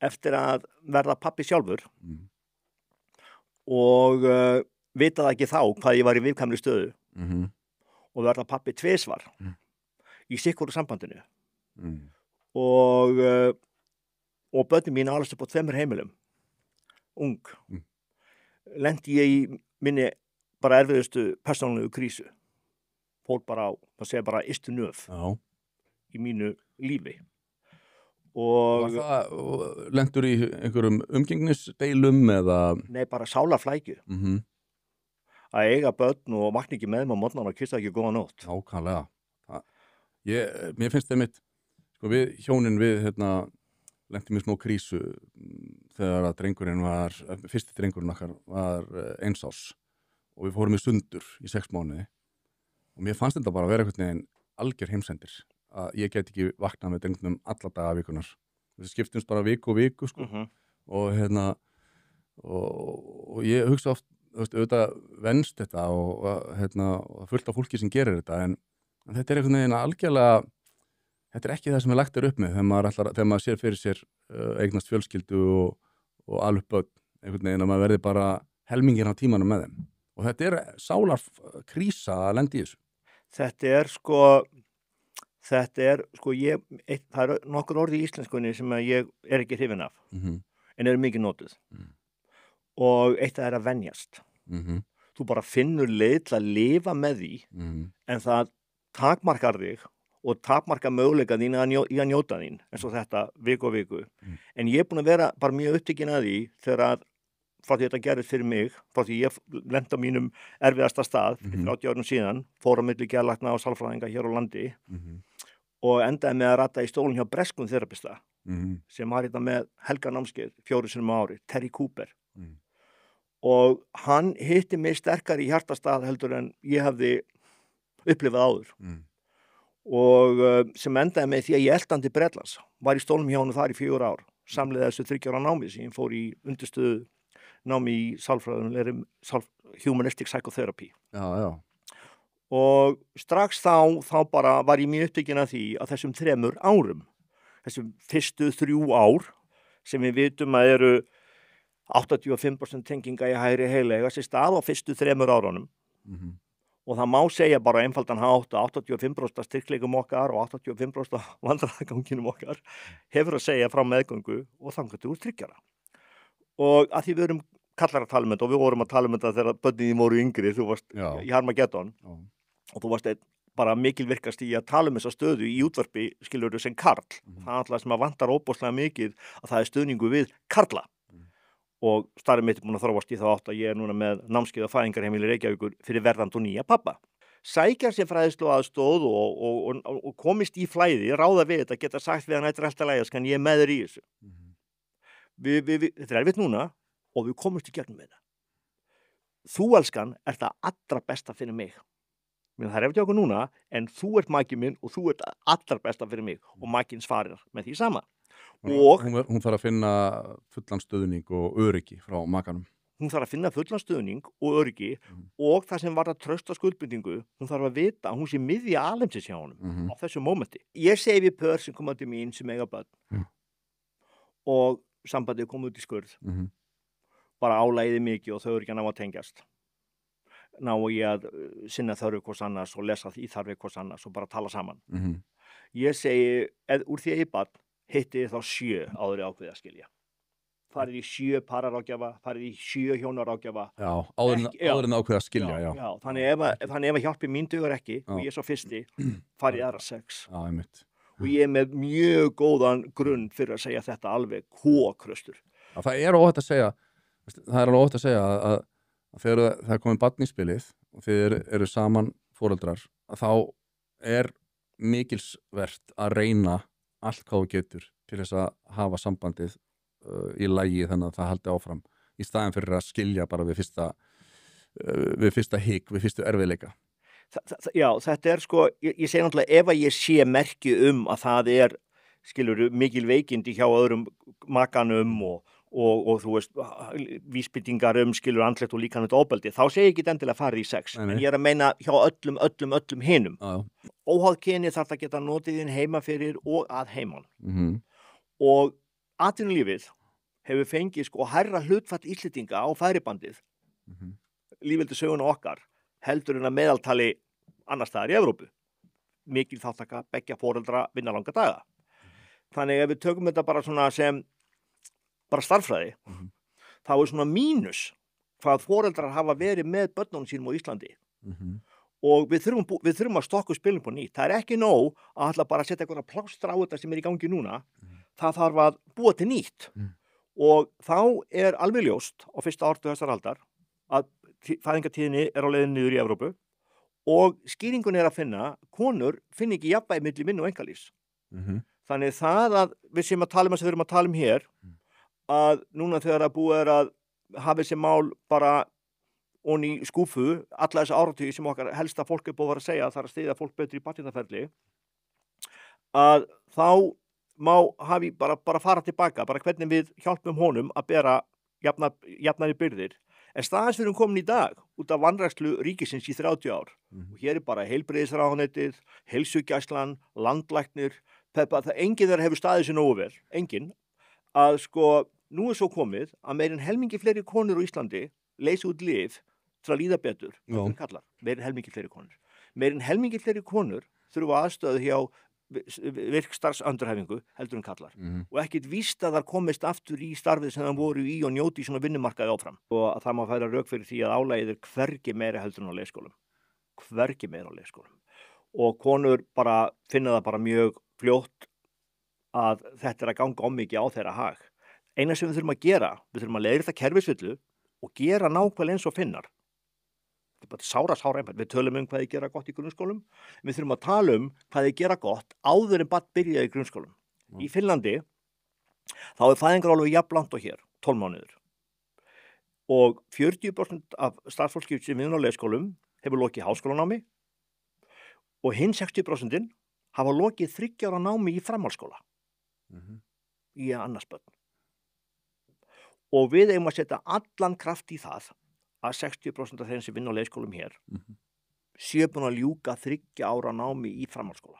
eftir að verða pabbi sjálfur og vita það ekki þá hvað ég var í viðkvæmri stöðu og verða pabbi tvisvar í sikkoru sambandinu og börnin mín alast upp á 2 heimilum ung lendi ég í minni bara erfiðustu persónulegu krísu fór bara á, það segja bara ystu nöf í mínu lífi og var það lentur í einhverjum umgengnisdeilum eða nei, bara sálarflækju að eiga börn og vakna ekki með þeim á morgnana og kissa ekki góða nótt nákvæmlega mér finnst það mitt sko við hjónin við lentum í smá krísu þegar að fyrsti drengurinn okkar var 1 árs og við fórum í sundur í 6 mánuði og mér fannst þetta bara að vera einhvern veginn algjör heimsendir að ég get ekki vaknað með drengnum alla daga vikunar við skiptumst bara viku sko og og ég hugsa oft auðvitað venst þetta og fullt af fólki sem gerir þetta en þetta einhvern veginn algjörlega þetta ekki það sem lagt upp með þegar maður sér fyrir sér eignast fjölskyldu og alveg börn einhvern veginn að maður verði bara helmingin á tímanum með þeim og þetta sálarkrísa að lenda í þessu þetta er það eru nokkur orð í íslenskunni sem ég ekki hrifinn af en eru mikið notuð og eitt það að venjast þú bara finnur leið til að lifa með því en það takmarkar þig og takmarka möguleika þín í að njóta þín eins og þetta viku en ég er búin að vera bara mjög upptekinn að því þegar að frá því þetta gerðist fyrir mig frá því ég lenti á mínum erfiðasta stað fyrir 30 árum síðan fór á milli geðlækna og sálfræðinga hér á landi og endaði með að rata í stólinn hjá breskum þerapista sem har þetta með helgarnámskeið 4 sinnum á ári, Terry Cooper og hann hitti mig sterkar í hjartastað heldur en ég hafði upplifað áður og sem endaði með því að ég eltandi Bretlands var í stólnum hjá hann þar í 4 ár samlega þessu 30 ára námi sem ég fór í undirstöðu námi í sálfræðum humanistic psychotherapy og strax þá bara var ég mjög upptekinn af því að þessum 3 árum þessum fyrstu 3 ár sem við vitum að eru 85% tenginga í hægri heila eiga sér stað á fyrstu 3 árunum og það má segja bara einfaldan hátt að 85% styrkleikum okkar og 85% vandræðaganginum okkar hefur að segja frá meðgöngu og þangað til úr tryggjara og að því við erum kallar að tala um þetta og við vorum að tala um þetta þegar börnin voru yngri, þú varst í Harmageddon og þú varst bara mikilvirkast í að tala um þessa stöðu í útvarpi skilurðu sem karl það er alltaf sem að vantar óbúslega mikið að það er stuðningu við karla og starfið mitt er búin að þróast í þá átt að ég er núna með námskeið á fæðingarheimili Reykjavíkur fyrir verðandi og nýja pappa sækja sér fræðslu aðstoð og komist í flæði, ráða við þetta geta sagt við hann eitthvað alltaf lægast kann ég er með þér í þessu þetta er erfitt núna og við komumst í gegnum þetta. Þú, elskan, er það allra besta fyrir mig. Það er eftir okkur núna, en þú ert maki minn og þú ert allra besta fyrir mig og makinn svarir með því sama. Og hún þarf að finna fullan stuðning og öryggi frá makanum. Hún þarf að finna fullan stuðning og öryggi og það sem var að trösta skuldbindingu, hún þarf að vita að hún sé miðja alheimsins hjá honum á þessu mómenti. Ég segi við pör sem koma til mín sem eiga börn og sambandið kom út í skurð. Bara álæði mikið og þau eru ekki að ná að tengjast. Ná ég að sinna þörfu hvers annars og lesa í þarfi hvers annars og bara tala saman. Ég segi, úr því að ég barn, hitti þá 7 áður ákveðið að skilja. Farið í 7 pararáðgjafa, farið í 7 hjónaráðgjafa. Já, áður en ákveðið að skilja, já. Þannig ef hjálpi mín dugar ekki og ég er svo fyrsti, farið aðra 6. Já, einmitt. Og ég er með mjög góðan grunn fyrir að segja þetta alveg kókröstur. Það er óhætt að segja að þegar það er komið barn í spilið og þið eru saman foreldrar að þá er mikilsvert að reyna allt hvað þú getur til þess að hafa sambandið í lagi þannig að það haldi áfram í staðin fyrir að skilja bara við fyrsta hik, við fyrstu erfiðleika. Já, þetta er sko, ég segi náttúrulega ef að ég sé merki að það er, skilur, mikil veikindi hjá öðrum makanum og þú veist, vísbendingar skilur andlegt og líkamlegt ofbeldi, þá segi ég ekki endilega farið í sex. En ég er að meina hjá öllum hinum. Óháð kyni þarf það að geta notið þín heima fyrir og að heiman. Og atvinnulífið hefur fengið sko hærra hlutfall Íslendinga á færibandið lífveldissöguna okkar heldur en að meðaltali annars staðar í Evrópu. Mikil þáttaka beggja foreldra vinna langa daga. Þannig ef við tökum þetta bara svona sem bara starffræði, þá svona mínus hvað foreldrar hafa verið með börnunum sínum á Íslandi. Og við þurfum að stokka spilin på nýtt. Það ekki nóg að ætla bara að setja eitthvað plástra á þetta sem í gangi núna. Það þarf að búa til nýtt. Og þá alveg ljóst á fyrsta áratu þessar aldar að fæðingartíðinni á leiðinni niður í Evrópu og skýringun að finna, konur finna ekki jafnvægi milli vinnu og einkalífs. Þannig það að við sem að tala um að við erum að tala um hér, að núna þegar að búið að hafa þessi mál bara og í skúfu, alla þessi áratugi sem okkar helsta fólk búið að vera að segja að það að styðja fólk betur í barneignarferli, að þá má hafi bara fara tilbaka, bara hvernig við hjálpum honum að bera jafnari byrðir. En staðans við erum komin í dag út af vanrækslu ríkisins í 30 ár. Og hér bara heilbrigðisráðuneytið, heilsugæslan, landlæknir, enginn þeirra hefur staðið sér nógu vel, enginn, að sko nú svo komið að meir en helmingi fleiri konur á Íslandi leysi út lyf til að líða betur, kallar, meir en helmingi fleiri konur. Meir en helmingi fleiri konur þurfa aðstöðu hjá virkstarfsendurhæfingu heldur en kallar. Og ekkit víst að þar komist aftur í starfið sem það voru í og njóti í svona vinnumarkaði áfram. Og að það má færa rök fyrir því að álagið hvergi meira heldur en á leikskólum. Hvergi meira á leikskólum. Og konur bara finna það bara mjög fljótt að þetta að ganga mikið á þeirra hag. Eina sem við þurfum að gera, við þurfum að leiðrétta kerfisvillu og gera nákvæmlega eins og Finnar. Þetta bara sára einhvern. Við tölum hvað þið gera gott í grunnskólum. Við þurfum að tala hvað þið gera gott áður en barn byrjaði í grunnskólum. Í Finnlandi þá fæðingarorlofið jafn langt og hér, 12 mánuðir. Og 40% af starfsfólki sem við á leikskólum hefur lokið háskólanámi og hinn 60% hafa lokið 3 ára námi í framhaldsskóla. Í annars börn. Og við eigum að setja allan kraft í það að 60% af þeim sem vinna á leikskólum hér séu búin að ljúka 3 ára námi í framhaldsskóla.